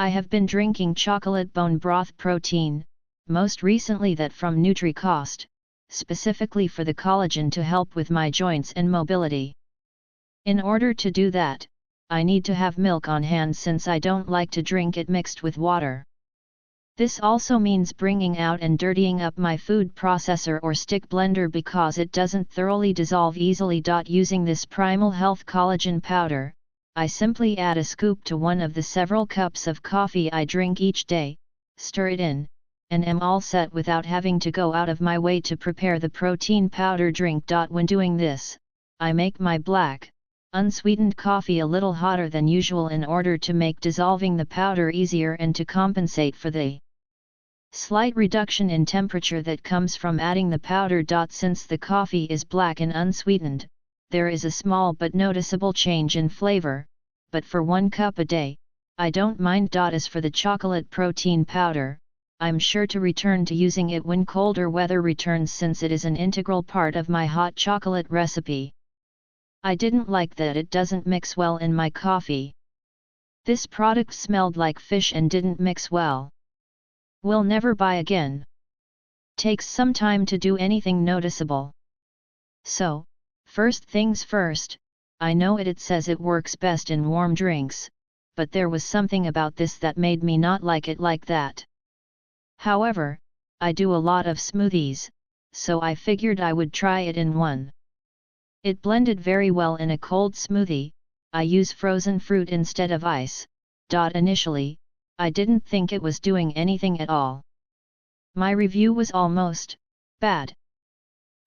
I have been drinking chocolate bone broth protein, most recently that from NutriCost, specifically for the collagen to help with my joints and mobility. In order to do that, I need to have milk on hand since I don't like to drink it mixed with water. This also means bringing out and dirtying up my food processor or stick blender because it doesn't thoroughly dissolve easily. Using this Primal Health Collagen Powder, I simply add a scoop to one of the several cups of coffee I drink each day, stir it in, and am all set without having to go out of my way to prepare the protein powder drink. When doing this, I make my black, unsweetened coffee a little hotter than usual in order to make dissolving the powder easier and to compensate for the slight reduction in temperature that comes from adding the powder. Since the coffee is black and unsweetened, there is a small but noticeable change in flavor, but for 1 cup a day, I don't mind. As for the chocolate protein powder, I'm sure to return to using it when colder weather returns since it is an integral part of my hot chocolate recipe. I didn't like that it doesn't mix well in my coffee. This product smelled like fish and didn't mix well. Will never buy again. Takes some time to do anything noticeable. So, first things first, I know it says it works best in warm drinks, but there was something about this that made me not like it like that. However, I do a lot of smoothies, so I figured I would try it in one. It blended very well in a cold smoothie. I use frozen fruit instead of ice. Initially, I didn't think it was doing anything at all. My review was almost bad.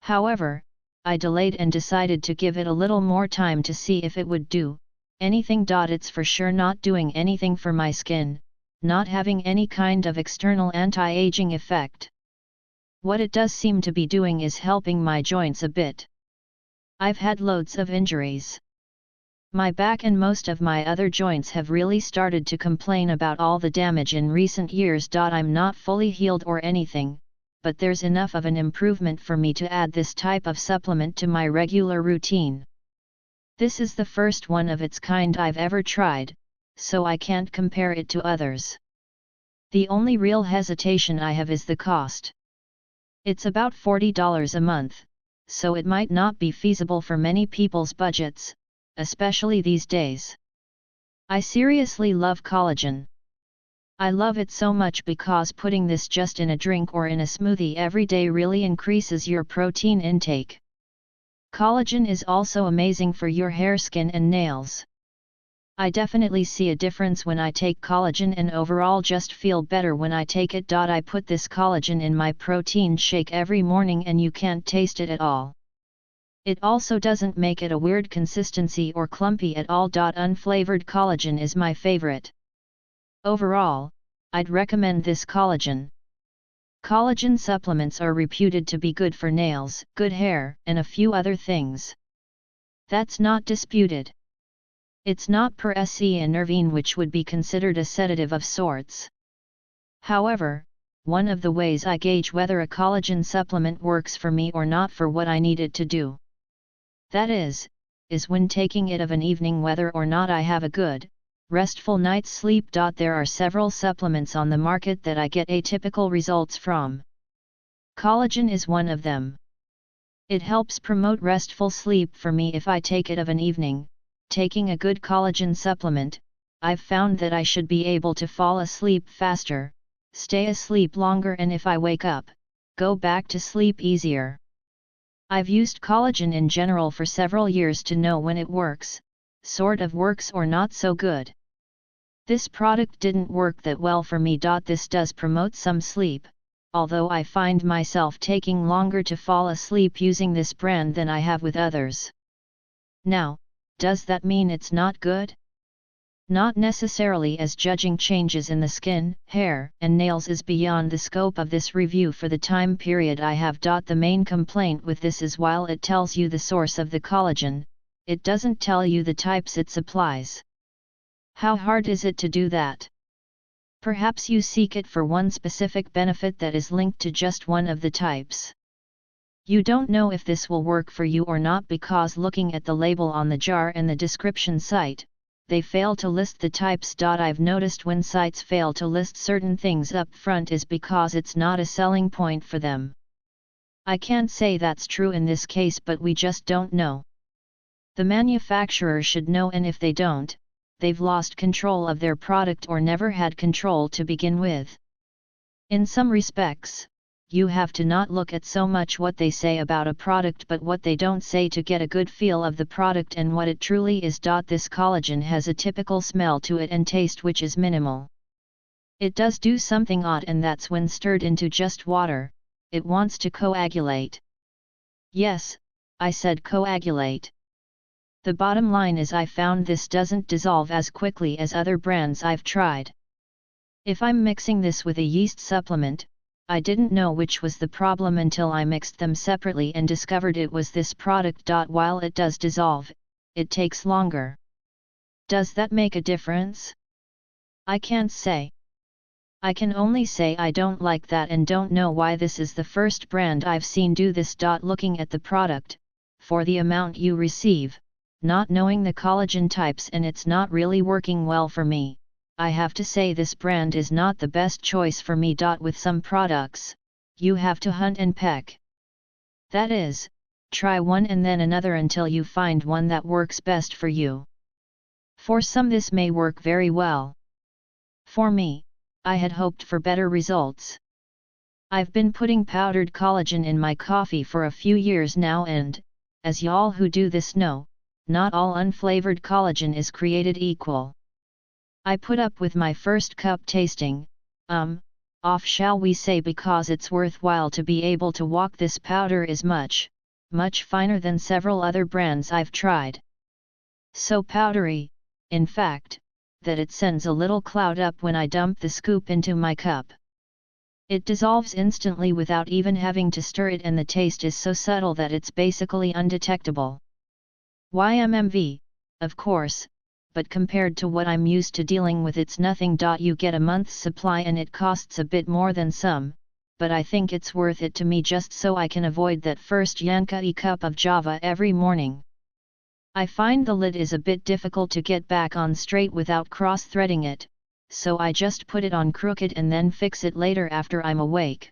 However, I delayed and decided to give it a little more time to see if it would do anything. It's for sure not doing anything for my skin, not having any kind of external anti-aging effect. What it does seem to be doing is helping my joints a bit. I've had loads of injuries. My back and most of my other joints have really started to complain about all the damage in recent years. I'm not fully healed or anything, but there's enough of an improvement for me to add this type of supplement to my regular routine. This is the first one of its kind I've ever tried, so I can't compare it to others. The only real hesitation I have is the cost. It's about $40 a month, so it might not be feasible for many people's budgets, especially these days. I seriously love collagen. I love it so much because putting this just in a drink or in a smoothie every day really increases your protein intake. Collagen is also amazing for your hair, skin and nails. I definitely see a difference when I take collagen and overall just feel better when I take it. I put this collagen in my protein shake every morning and you can't taste it at all. It also doesn't make it a weird consistency or clumpy at all. Unflavored collagen is my favorite. Overall, I'd recommend this collagen. Collagen supplements are reputed to be good for nails, good hair, and a few other things. That's not disputed. It's not per se a nervine, which would be considered a sedative of sorts. However, one of the ways I gauge whether a collagen supplement works for me or not for what I need it to do. That is when taking it of an evening whether or not I have a good, restful night's sleep. There are several supplements on the market that I get atypical results from. Collagen is one of them. It helps promote restful sleep for me if I take it of an evening. Taking a good collagen supplement, I've found that I should be able to fall asleep faster, stay asleep longer, and if I wake up, go back to sleep easier. I've used collagen in general for several years to know when it works, sort of works or not so good. This product didn't work that well for me. This does promote some sleep, although I find myself taking longer to fall asleep using this brand than I have with others. Now, does that mean it's not good? Not necessarily, as judging changes in the skin, hair, and nails is beyond the scope of this review for the time period I have. The main complaint with this is while it tells you the source of the collagen, it doesn't tell you the types it supplies. How hard is it to do that? Perhaps you seek it for one specific benefit that is linked to just one of the types. You don't know if this will work for you or not because looking at the label on the jar and the description site, they fail to list the types. I've noticed when sites fail to list certain things up front is because it's not a selling point for them. I can't say that's true in this case, but we just don't know. The manufacturer should know, and if they don't, they've lost control of their product or never had control to begin with. In some respects, you have to not look at so much what they say about a product but what they don't say to get a good feel of the product and what it truly is. This collagen has a typical smell to it and taste which is minimal. It does do something odd, and that's when stirred into just water, it wants to coagulate. Yes, I said coagulate. The bottom line is I found this doesn't dissolve as quickly as other brands I've tried. If I'm mixing this with a yeast supplement, I didn't know which was the problem until I mixed them separately and discovered it was this product. While it does dissolve, it takes longer. Does that make a difference? I can't say. I can only say I don't like that and don't know why this is the first brand I've seen do this. Looking at the product, for the amount you receive, not knowing the collagen types, and it's not really working well for me, I have to say this brand is not the best choice for me. With some products, you have to hunt and peck. That is, try one and then another until you find one that works best for you. For some this may work very well. For me, I had hoped for better results. I've been putting powdered collagen in my coffee for a few years now, and, as y'all who do this know, not all unflavored collagen is created equal. I put up with my first cup tasting, off shall we say, because it's worthwhile to be able to walk. This powder is much, much finer than several other brands I've tried. So powdery, in fact, that it sends a little cloud up when I dump the scoop into my cup. It dissolves instantly without even having to stir it, and the taste is so subtle that it's basically undetectable. YMMV, of course, but compared to what I'm used to dealing with, it's nothing. You get a month's supply and it costs a bit more than some, but I think it's worth it to me just so I can avoid that first Yanka-y cup of Java every morning. I find the lid is a bit difficult to get back on straight without cross-threading it, so I just put it on crooked and then fix it later after I'm awake.